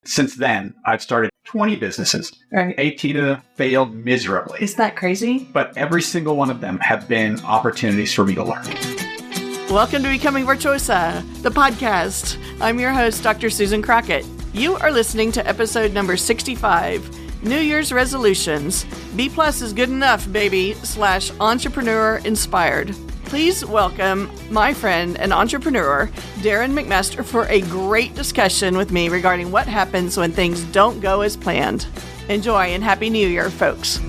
Since then, I've started 20 businesses. Right. 18 failed miserably. Is that crazy? But every single one of them have been opportunities for me to learn. Welcome to Becoming Virtuosa, the podcast. I'm your host, Dr. Susan Crockett. You are listening to episode number 65, New Year's Resolutions. B+ is good enough, baby, / entrepreneur inspired. Please welcome my friend and entrepreneur, Darren McMaster, for a great discussion with me regarding what happens when things don't go as planned. Enjoy and Happy New Year, folks.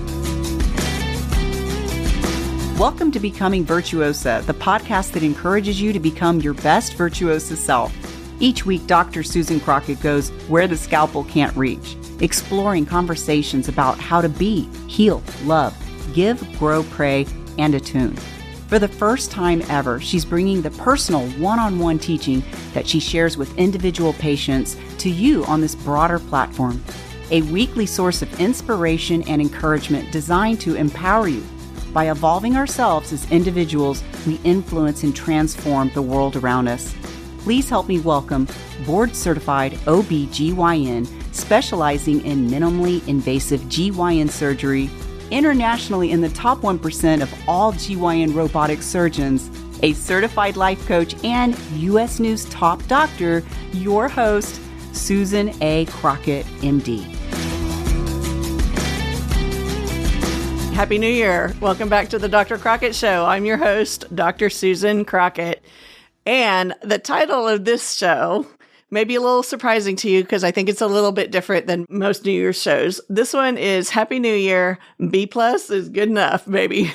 Welcome to Becoming Virtuosa, the podcast that encourages you to become your best virtuosa self. Each week, Dr. Susan Crockett goes where the scalpel can't reach, exploring conversations about how to be, heal, love, give, grow, pray, and attune. For the first time ever, she's bringing the personal one-on-one teaching that she shares with individual patients to you on this broader platform. A weekly source of inspiration and encouragement designed to empower you. By evolving ourselves as individuals, we influence and transform the world around us. Please help me welcome board-certified OB/GYN specializing in minimally invasive GYN surgery, internationally in the top 1% of all GYN robotic surgeons, a certified life coach, and U.S. News top doctor, your host, Susan A. Crockett, MD. Happy New Year. Welcome back to the Dr. Crockett Show. I'm your host, Dr. Susan Crockett. And the title of this show may be a little surprising to you because I think it's a little bit different than most New Year's shows. This one is Happy New Year. B+ is good enough, baby.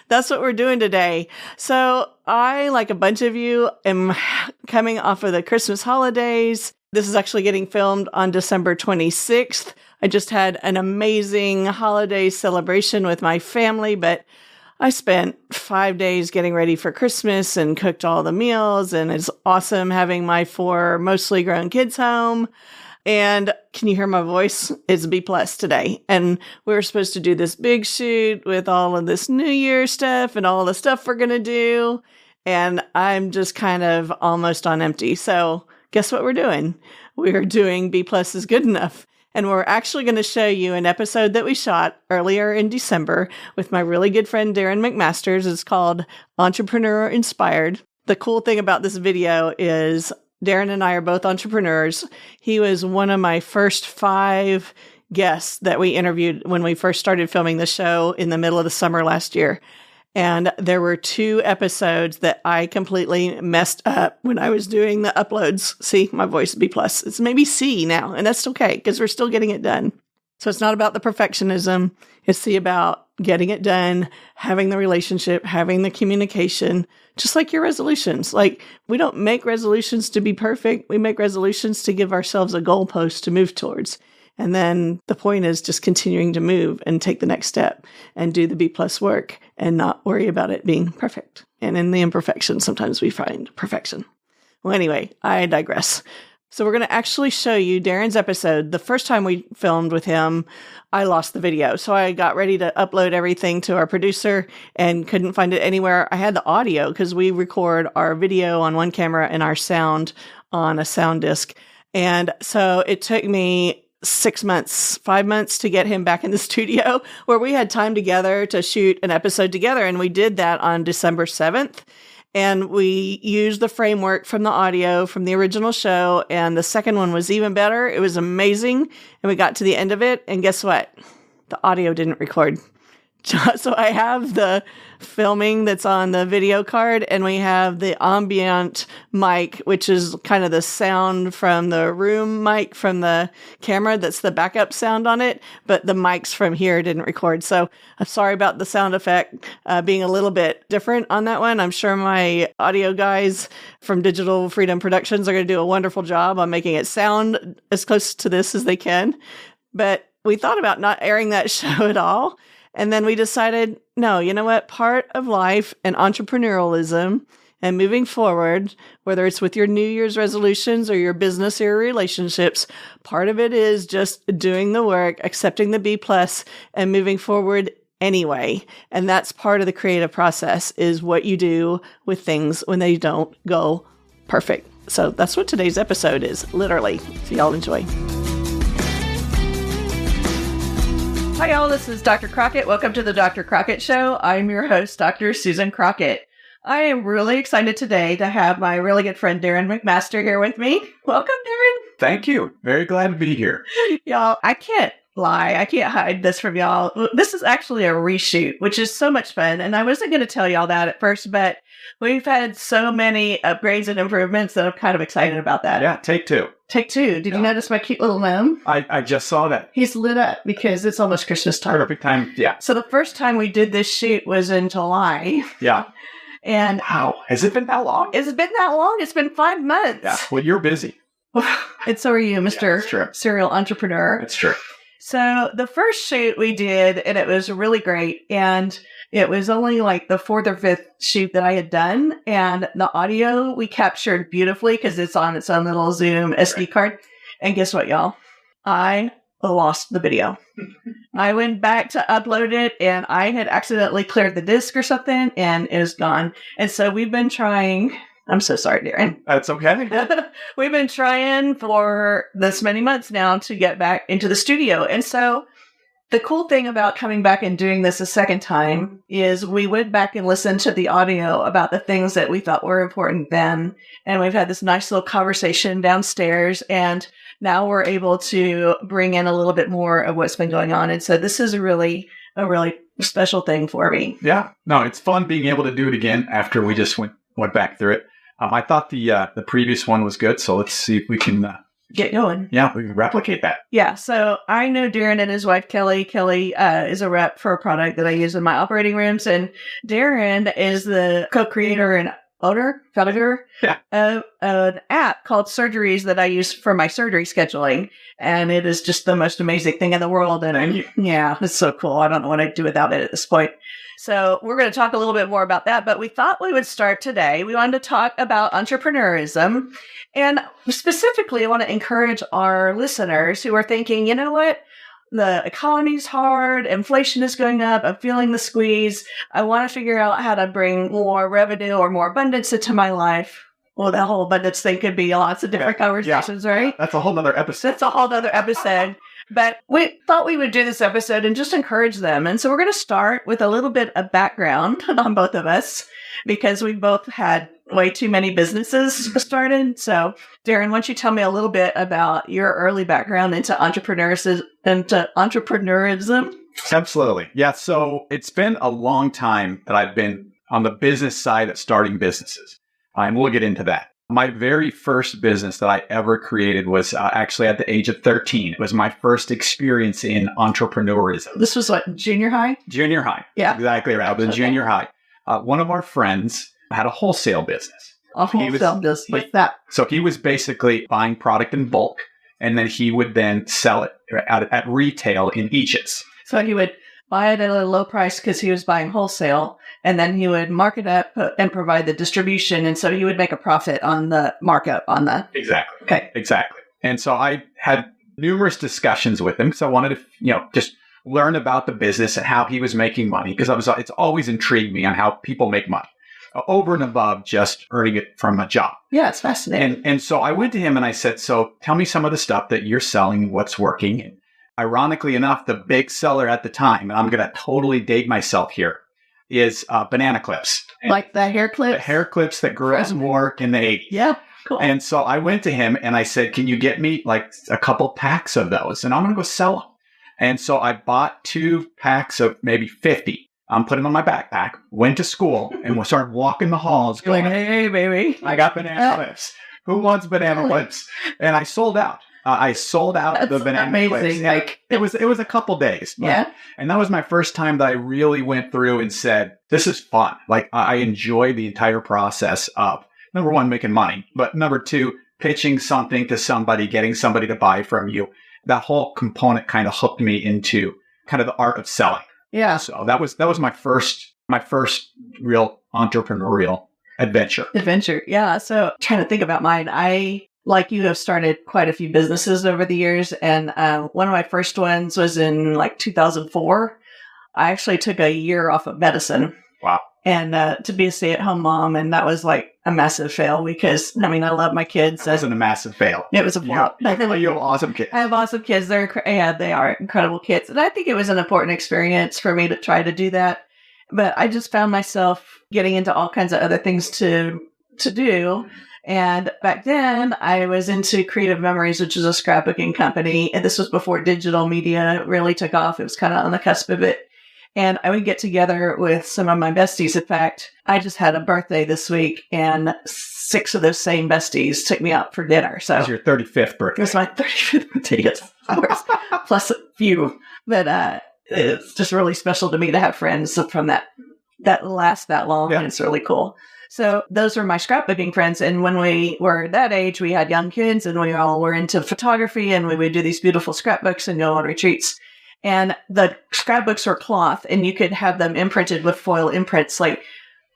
That's what we're doing today. So I, like a bunch of you, am coming off of the Christmas holidays. This is actually getting filmed on December 26th. I just had an amazing holiday celebration with my family, but I spent 5 days getting ready for Christmas and cooked all the meals, and it's awesome having my 4 mostly grown kids home. And can you hear my voice? It's B+ today. And we were supposed to do this big shoot with all of this New Year stuff and all the stuff we're going to do. And I'm just kind of almost on empty. So guess what we're doing? We're doing B+ is good enough. And we're actually going to show you an episode that we shot earlier in December with my really good friend, Darren McMaster. It's called Entrepreneur Inspired. The cool thing about this video is Darren and I are both entrepreneurs. He was one of my first 5 guests that we interviewed when we first started filming the show in the middle of the summer last year. And there were 2 episodes that I completely messed up when I was doing the uploads. See, my voice is B+. It's maybe C now, and that's okay because we're still getting it done. So it's not about the perfectionism. It's about getting it done, having the relationship, having the communication, just like your resolutions. Like, we don't make resolutions to be perfect. We make resolutions to give ourselves a goalpost to move towards. And then the point is just continuing to move and take the next step and do the B+ work and not worry about it being perfect. And in the imperfection, sometimes we find perfection. Well, anyway, I digress. So we're going to actually show you Darren's episode. The first time we filmed with him, I lost the video. So I got ready to upload everything to our producer and couldn't find it anywhere. I had the audio because we record our video on one camera and our sound on a sound disc. And so it took me 5 months to get him back in the studio where we had time together to shoot an episode together. And we did that on December 7th. And we used the framework from the audio from the original show. And the second one was even better. It was amazing. And we got to the end of it. And guess what? The audio didn't record. So I have the filming that's on the video card, and we have the ambient mic, which is kind of the sound from the room mic from the camera. That's the backup sound on it, but the mics from here didn't record. So I'm sorry about the sound effect being a little bit different on that one. I'm sure my audio guys from Digital Freedom Productions are going to do a wonderful job on making it sound as close to this as they can. But we thought about not airing that show at all. And then we decided, no, you know what? Part of life and entrepreneurialism and moving forward, whether it's with your New Year's resolutions or your business or your relationships, part of it is just doing the work, accepting the B+, and moving forward anyway. And that's part of the creative process, is what you do with things when they don't go perfect. So that's what today's episode is, literally. So y'all enjoy. Hi, y'all. This is Dr. Crockett. Welcome to the Dr. Crockett Show. I'm your host, Dr. Susan Crockett. I am really excited today to have my really good friend, Darren McMaster, here with me. Welcome, Darren. Thank you. Very glad to be here. Y'all, I can't lie. I can't hide this from y'all. This is actually a reshoot, which is so much fun. And I wasn't going to tell y'all that at first, but we've had so many upgrades and improvements that I'm kind of excited about that. Yeah, take two. Take two. Did you notice my cute little gnome? I just saw that. He's lit up because it's almost Christmas time. Perfect time. Yeah. So the first time we did this shoot was in July. Yeah. And wow, has it been that long? Has it been that long? It's been 5 months. Yeah. Well, you're busy. And so are you, Mr. Serial Entrepreneur. That's true. So the first shoot we did, and it was really great. And it was only like the fourth or fifth shoot that I had done. And the audio we captured beautifully because it's on its own little Zoom SD card. And guess what, y'all? I lost the video. I went back to upload it and I had accidentally cleared the disk or something and it was gone. And so we've been trying. I'm so sorry, Darren. That's okay. We've been trying for this many months now to get back into the studio. And so the cool thing about coming back and doing this a second time is we went back and listened to the audio about the things that we thought were important then. And we've had this nice little conversation downstairs. And now we're able to bring in a little bit more of what's been going on. And so this is a really special thing for me. Yeah. No, it's fun being able to do it again after we just went back through it. I thought the previous one was good, so let's see if we can get going. Yeah, we can replicate that. Yeah, so I know Darren and his wife, Kelly. Kelly is a rep for a product that I use in my operating rooms, and Darren is the co-creator and founder of an app called SurgerEase that I use for my surgery scheduling, and it is just the most amazing thing in the world. And yeah, it's so cool. I don't know what I'd do without it at this point. So we're going to talk a little bit more about that, but we thought we would start today. We wanted to talk about entrepreneurism. And specifically, I want to encourage our listeners who are thinking, you know what? The economy's hard. Inflation is going up. I'm feeling the squeeze. I want to figure out how to bring more revenue or more abundance into my life. Well, that whole abundance thing could be lots of different conversations, right? That's a whole nother episode. But we thought we would do this episode and just encourage them. And so we're going to start with a little bit of background on both of us because we both had way too many businesses started. So, Darren, why don't you tell me a little bit about your early background into entrepreneurism? Absolutely. Yeah. So it's been a long time that I've been on the business side of starting businesses. And we'll get into that. My very first business that I ever created was actually at the age of 13. It was my first experience in entrepreneurism. This was what, junior high? Junior high. Yeah. Exactly right. I was in junior high. One of our friends had a wholesale business. A wholesale business? What's that? So he was basically buying product in bulk, and then he would then sell it at retail in eaches. So he would buy it at a low price because he was buying wholesale. And then he would mark it up and provide the distribution. And so he would make a profit on the markup on that. Exactly. Okay. Exactly. And so I had numerous discussions with him because I wanted to, just learn about the business and how he was making money because it's always intrigued me on how people make money over and above just earning it from a job. Yeah, it's fascinating. And so I went to him and I said, so tell me some of the stuff that you're selling, what's working. And ironically enough, the big seller at the time, and I'm going to totally date myself here, is banana clips. Like the hair clips? The hair clips that girls wore in the 80s. Yeah, cool. And so I went to him and I said, can you get me like a couple packs of those? And I'm going to go sell them. And so I bought 2 packs of maybe 50. I'm putting on my backpack, went to school, and we started walking the halls. Going, hey, baby. I got banana clips. Who wants banana clips? And I sold out. I sold out the banana clips. Like, it was a couple days. Yeah. And that was my first time that I really went through and said, this is fun. Like I enjoy the entire process of, number one, making money, but number 2, pitching something to somebody, getting somebody to buy from you. That whole component kind of hooked me into kind of the art of selling. Yeah. So that was my first real entrepreneurial adventure. Yeah. So trying to think about mine. I, like you, have started quite a few businesses over the years. And one of my first ones was in like 2004. I actually took a year off of medicine. Wow. and to be a stay-at-home mom. And that was like a massive fail because, I mean, I love my kids. It wasn't a massive fail. It was a flop. You have awesome kids. I have awesome kids. They are incredible kids. And I think it was an important experience for me to try to do that. But I just found myself getting into all kinds of other things to do. And back then, I was into Creative Memories, which is a scrapbooking company. And this was before digital media really took off. It was kind of on the cusp of it. And I would get together with some of my besties. In fact, I just had a birthday this week, and 6 of those same besties took me out for dinner. So it was your 35th birthday. It was my 35th birthday, yes, plus a few. But it's just really special to me to have friends from that last that long, and it's really cool. So those were my scrapbooking friends. And when we were that age, we had young kids, and we all were into photography, and we would do these beautiful scrapbooks and go on retreats. And the scrapbooks were cloth, and you could have them imprinted with foil imprints. Like,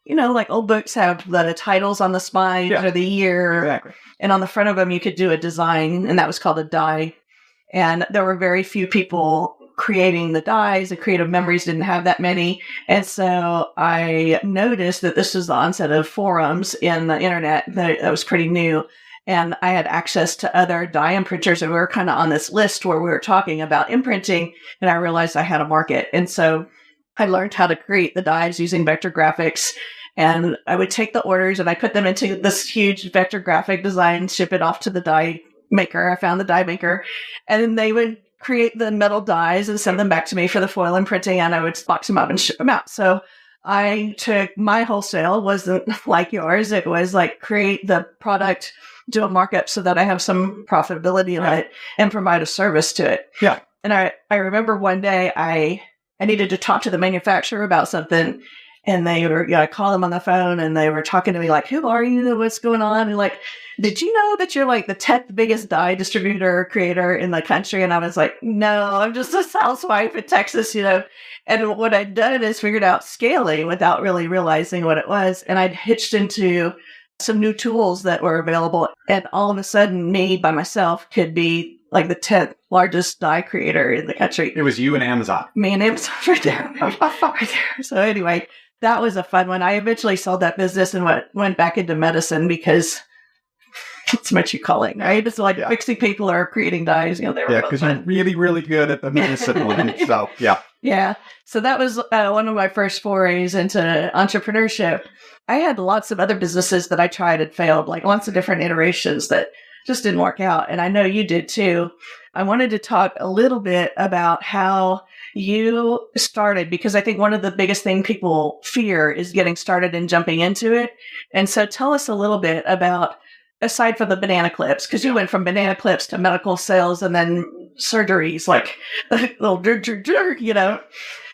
like old books have the titles on the spine or the year. Exactly. And on the front of them, you could do a design, and that was called a die. And there were very few people creating the dies. The Creative Memories didn't have that many. And so I noticed that this was the onset of forums in the internet. That was pretty new. And I had access to other die imprinters, and we were kind of on this list where we were talking about imprinting, and I realized I had a market. And so I learned how to create the dies using vector graphics, and I would take the orders and I put them into this huge vector graphic design, ship it off to the die maker. I found the die maker, and then they would create the metal dies and send them back to me for the foil imprinting, and I would box them up and ship them out. So I took my wholesale wasn't like yours. It was like create the product, do a markup so that I have some profitability in it, and provide a service to it. Yeah. And I remember one day I needed to talk to the manufacturer about something, and they were, I called them on the phone, and they were talking to me like, who are you? What's going on? And like, did you know that you're like the 10th biggest die distributor creator in the country? And I was like, no, I'm just a housewife in Texas, And what I'd done is figured out scaling without really realizing what it was. And I'd hitched into some new tools that were available. And all of a sudden, me by myself could be like the 10th largest die creator in the country. It was you and Amazon. Me and Amazon right there. Right there. So anyway, that was a fun one. I eventually sold that business and went back into medicine because it's what you call it, right? It's like fixing people or creating dies. Because you're really, really good at the medicine one. So, yeah. Yeah. So that was one of my first forays into entrepreneurship. I had lots of other businesses that I tried and failed, like lots of different iterations that just didn't work out. And I know you did too. I wanted to talk a little bit about how you started, because I think one of the biggest things people fear is getting started and jumping into it. And so tell us a little bit about, aside from the banana clips, because you went from banana clips to medical sales and then SurgerEase, like little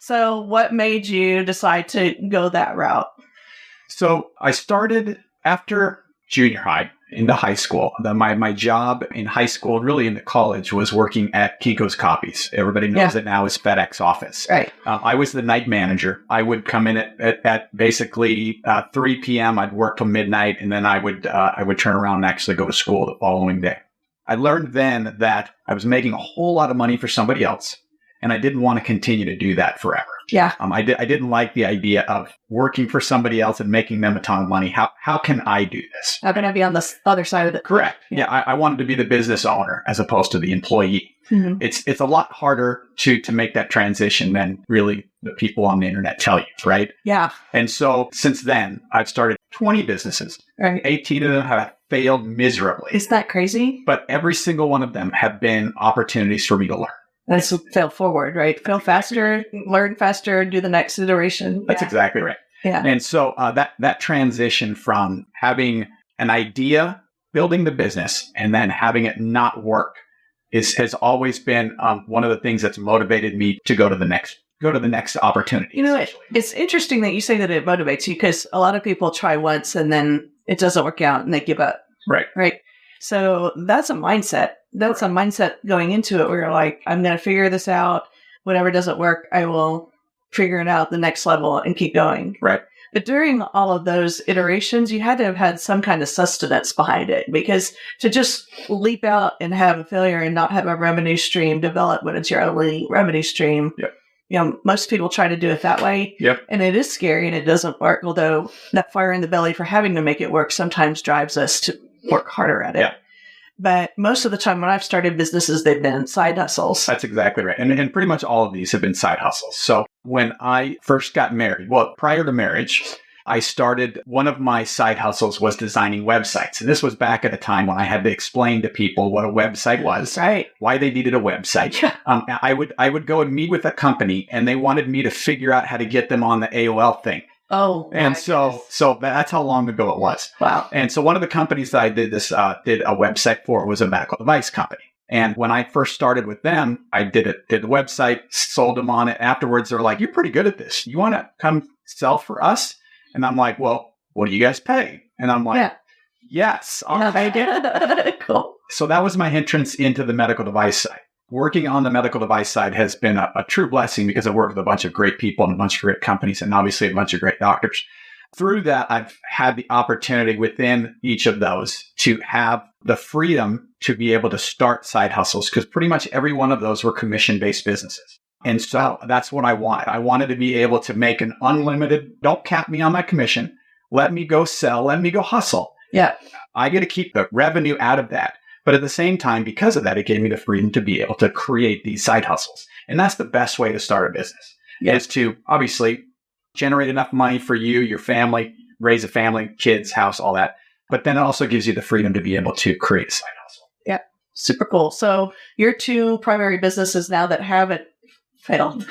So what made you decide to go that route? So I started after junior high into high school. My job in high school, really into college, was working at Kiko's Copies. Everybody knows it now as FedEx office. Right. I was the night manager. I would come in at basically 3 p.m. I'd work till midnight, and then I would turn around and actually go to school the following day. I learned then that I was making a whole lot of money for somebody else, and I didn't want to continue to do that forever. Yeah. I didn't like the idea of working for somebody else and making them a ton of money. How can I do this? How can I be on the other side of it? Correct. Yeah. I wanted to be the business owner as opposed to the employee. Mm-hmm. It's a lot harder to make that transition than really the people on the internet tell you, right? Yeah. And so since then, I've started 20 businesses. Right. 18 of them have failed miserably. Is that crazy? But every single one of them have been opportunities for me to learn. That's fail forward, right? Fail faster, learn faster, do the next iteration. That's exactly right. Yeah. And so that transition from having an idea, building the business, and then having it not work has always been one of the things that's motivated me to go to the next opportunity. It's interesting that you say that it motivates you, because a lot of people try once and then it doesn't work out and they give up. Right. Right. So that's a mindset. That's a mindset going into it where you're like, I'm going to figure this out. Whatever doesn't work, I will figure it out the next level and keep going. Right. But during all of those iterations, you had to have had some kind of sustenance behind it, because to just leap out and have a failure and not have a revenue stream develop when it's your only revenue stream, most people try to do it that way. Yep. And it is scary and it doesn't work. Although that fire in the belly for having to make it work sometimes drives us to work harder at it. Yeah. But most of the time when I've started businesses, they've been side hustles. That's exactly right. And pretty much all of these have been side hustles. So when I first got married, prior to marriage, I started, one of my side hustles was designing websites. And this was back at a time when I had to explain to people what a website was, right? Why they needed a website. Yeah. I would go and meet with a company and they wanted me to figure out how to get them on the AOL thing. Oh, and so that's how long ago it was. Wow. And so one of the companies that I did a website for was a medical device company. And when I first started with them, I did the website, sold them on it. Afterwards, they're like, "You're pretty good at this. You want to come sell for us?" And I'm like, "Well, what do you guys pay?" And I'm like, "Yes." I did. Cool. So that was my entrance into the medical device side. Working on the medical device side has been a true blessing because I worked with a bunch of great people and a bunch of great companies and obviously a bunch of great doctors. Through that, I've had the opportunity within each of those to have the freedom to be able to start side hustles because pretty much every one of those were commission-based businesses. And so that's what I wanted. I wanted to be able to make an unlimited, don't cap me on my commission. Let me go sell. Let me go hustle. Yeah. I get to keep the revenue out of that. But at the same time, because of that, it gave me the freedom to be able to create these side hustles. And that's the best way to start a business, is to obviously generate enough money for you, your family, raise a family, kids, house, all that. But then it also gives you the freedom to be able to create a side hustle. Yeah. Super cool. So your two primary businesses now that haven't failed.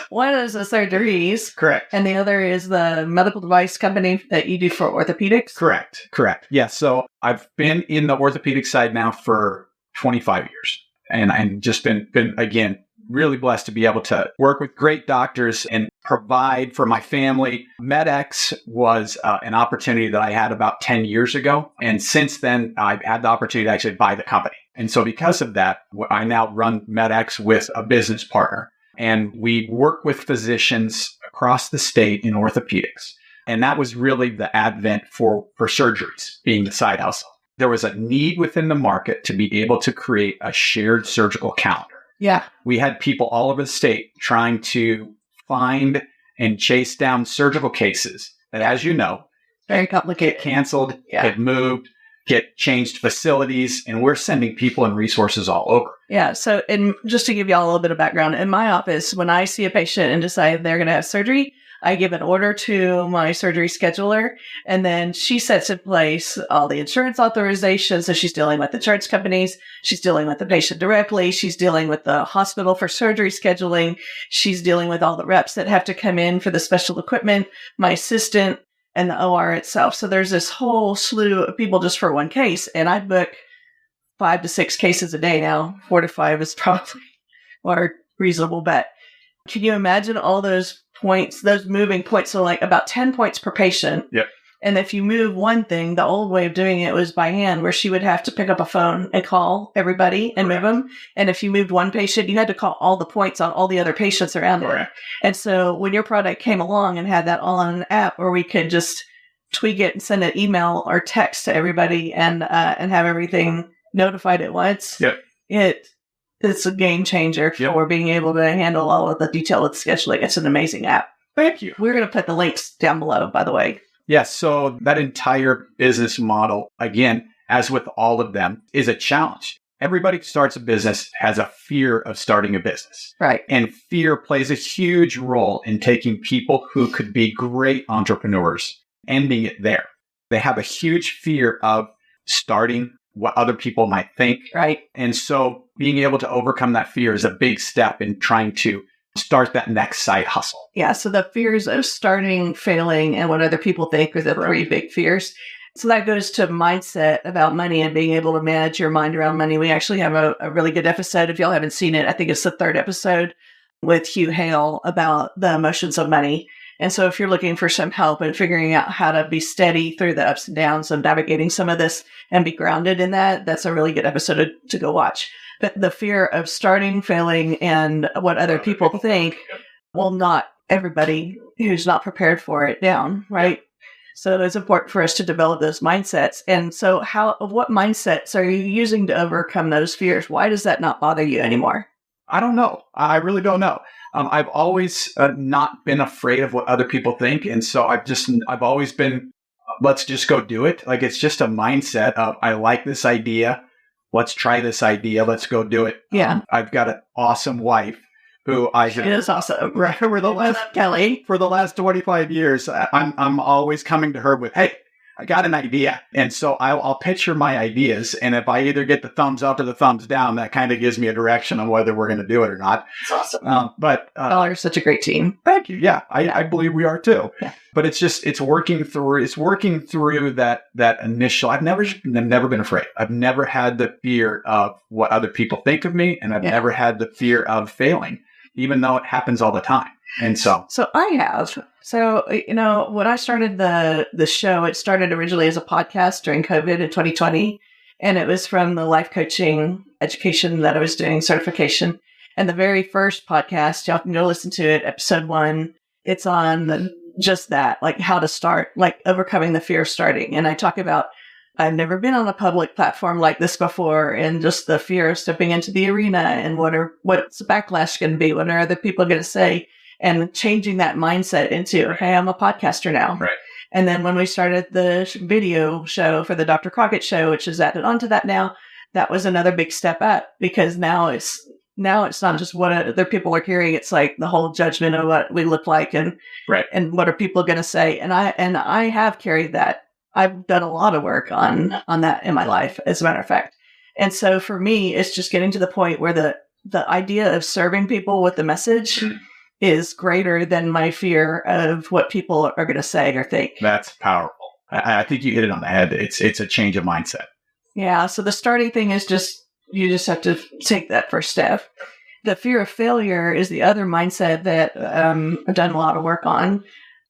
One is a SurgerEase. Correct. And the other is the medical device company that you do for orthopedics. Correct. Yeah. So I've been in the orthopedic side now for 25 years. And I've just been again, really blessed to be able to work with great doctors and provide for my family. MedX was an opportunity that I had about 10 years ago. And since then, I've had the opportunity to actually buy the company. And so because of that, I now run MedX with a business partner. And we work with physicians across the state in orthopedics. And that was really the advent for SurgerEase being the side hustle. There was a need within the market to be able to create a shared surgical calendar. Yeah. We had people all over the state trying to find and chase down surgical cases that, as you know, very complicated, get canceled, get moved, get changed facilities, and we're sending people and resources all over. Yeah. So, and just to give y'all a little bit of background, in my office, when I see a patient and decide they're going to have surgery, I give an order to my surgery scheduler, and then she sets in place all the insurance authorizations. So she's dealing with insurance companies. She's dealing with the patient directly. She's dealing with the hospital for surgery scheduling. She's dealing with all the reps that have to come in for the special equipment, my assistant, and the OR itself. So there's this whole slew of people just for one case. And I book 5 to 6 cases a day now. 4 to 5 is probably a reasonable bet. Can you imagine all those points, those moving points? So like about 10 points per patient. Yep. And if you move one thing, the old way of doing it was by hand, where she would have to pick up a phone and call everybody and move them. And if you moved one patient, you had to call all the points on all the other patients around it. And so when your product came along and had that all on an app where we could just tweak it and send an email or text to everybody and have everything notified at once, it's a game changer for being able to handle all of the detail of scheduling. It's an amazing app. Thank you. We're going to put the links down below, by the way. Yes. So that entire business model, again, as with all of them, is a challenge. Everybody who starts a business has a fear of starting a business. Right. And fear plays a huge role in taking people who could be great entrepreneurs, ending it there. They have a huge fear of starting what other people might think. Right. And so being able to overcome that fear is a big step in trying to start that next side hustle. Yeah. So the fears of starting, failing, and what other people think are the 3 big fears. So that goes to mindset about money and being able to manage your mind around money. We actually have a really good episode. If y'all haven't seen it, I think it's the 3rd episode with Hugh Hale about the emotions of money. And so if you're looking for some help in figuring out how to be steady through the ups and downs of navigating some of this and be grounded in that, that's a really good episode to go watch. But the fear of starting, failing, and what other people think will knock everybody who's not prepared for it down, right? So it's important for us to develop those mindsets. And so what mindsets are you using to overcome those fears? Why does that not bother you anymore? I don't know. I really don't know. I've always not been afraid of what other people think. And so I've always been, let's just go do it. Like, it's just a mindset of, I like this idea. Let's try this idea. Let's go do it. Yeah. I've got an awesome wife who She is awesome. Right. For the last 25 years, I'm always coming to her with, hey, I got an idea. And so I'll pitch her my ideas. And if I either get the thumbs up or the thumbs down, that kind of gives me a direction on whether we're going to do it or not. It's awesome. But y'all are such a great team. Thank you. Yeah, I believe we are too. Yeah. But it's working through that initial. I've never been afraid. I've never had the fear of what other people think of me. And I've never had the fear of failing, even though it happens all the time. And so I have. So, when I started the show, it started originally as a podcast during COVID in 2020. And it was from the life coaching education that I was doing, certification. And the very first podcast, y'all can go listen to it, episode 1. It's on just that, like how to start, like overcoming the fear of starting. And I talk about, I've never been on a public platform like this before, and just the fear of stepping into the arena and what's the backlash going to be? What are other people going to say? And changing that mindset into, hey, I'm a podcaster now. Right. And then when we started the video show for the Dr. Crockett Show, which is added onto that now, that was another big step up, because now it's not just what other people are hearing. It's like the whole judgment of what we look like and what are people going to say. And I have carried that. I've done a lot of work on that in my life, as a matter of fact. And so for me, it's just getting to the point where the idea of serving people with the message is greater than my fear of what people are going to say or think. That's powerful. I think you hit it on the head. It's a change of mindset. Yeah. So the starting thing is you just have to take that first step. The fear of failure is the other mindset that I've done a lot of work on.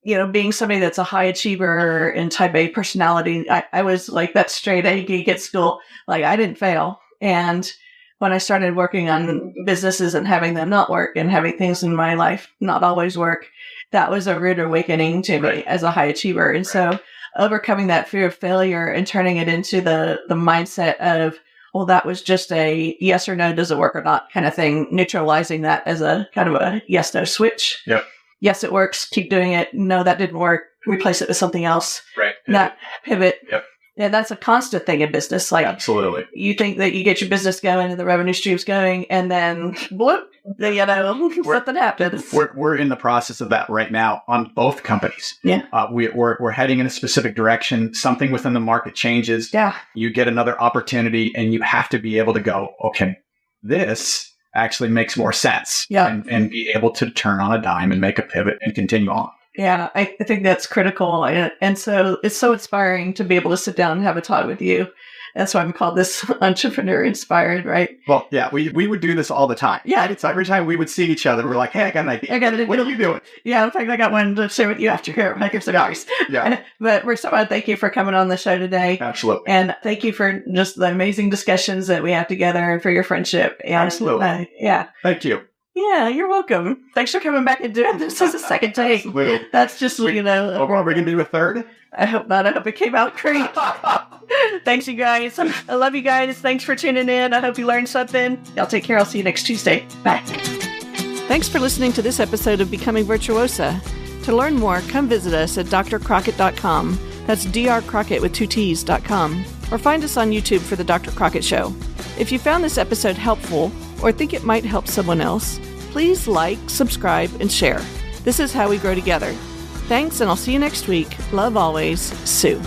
Being somebody that's a high achiever and type A personality, I was like that straight A geek at school. Like, I didn't fail. And when I started working on businesses and having them not work and having things in my life not always work, that was a rude awakening to me as a high achiever. And so overcoming that fear of failure and turning it into the mindset of, well, that was just a yes or no, does it work or not kind of thing, neutralizing that as a kind of a yes, no switch. Yep. Yes, it works. Keep doing it. No, that didn't work. Replace it with something else. Right. Not pivot. Yep. And that's a constant thing in business. Like, absolutely. You think that you get your business going and the revenue stream's going, and then whoop, something happens. We're in the process of that right now on both companies. Yeah. We're heading in a specific direction. Something within the market changes. Yeah. You get another opportunity, and you have to be able to go, okay, this actually makes more sense. Yeah. And be able to turn on a dime and make a pivot and continue on. Yeah, I think that's critical. And so it's so inspiring to be able to sit down and have a talk with you. That's why I'm called this entrepreneur inspired, right? Well, yeah, we would do this all the time. Yeah. It's every time we would see each other, we're like, hey, I got an idea. What are you doing? Yeah, in fact, I got one to share with you after here. Like, yeah. But we're so glad. Thank you for coming on the show today. Absolutely. And thank you for just the amazing discussions that we have together and for your friendship. And, absolutely. Yeah. Thank you. Yeah, you're welcome. Thanks for coming back and doing this as a second take. Absolutely. That's just, are we going to do a third? I hope not. I hope it came out great. Thanks, you guys. I love you guys. Thanks for tuning in. I hope you learned something. Y'all take care. I'll see you next Tuesday. Bye. Thanks for listening to this episode of Becoming Virtuosa. To learn more, come visit us at drcrockett.com. That's drcrockett with 2 T's.com. Or find us on YouTube for The Dr. Crockett Show. If you found this episode helpful or think it might help someone else, please like, subscribe, and share. This is how we grow together. Thanks, and I'll see you next week. Love always, Sue.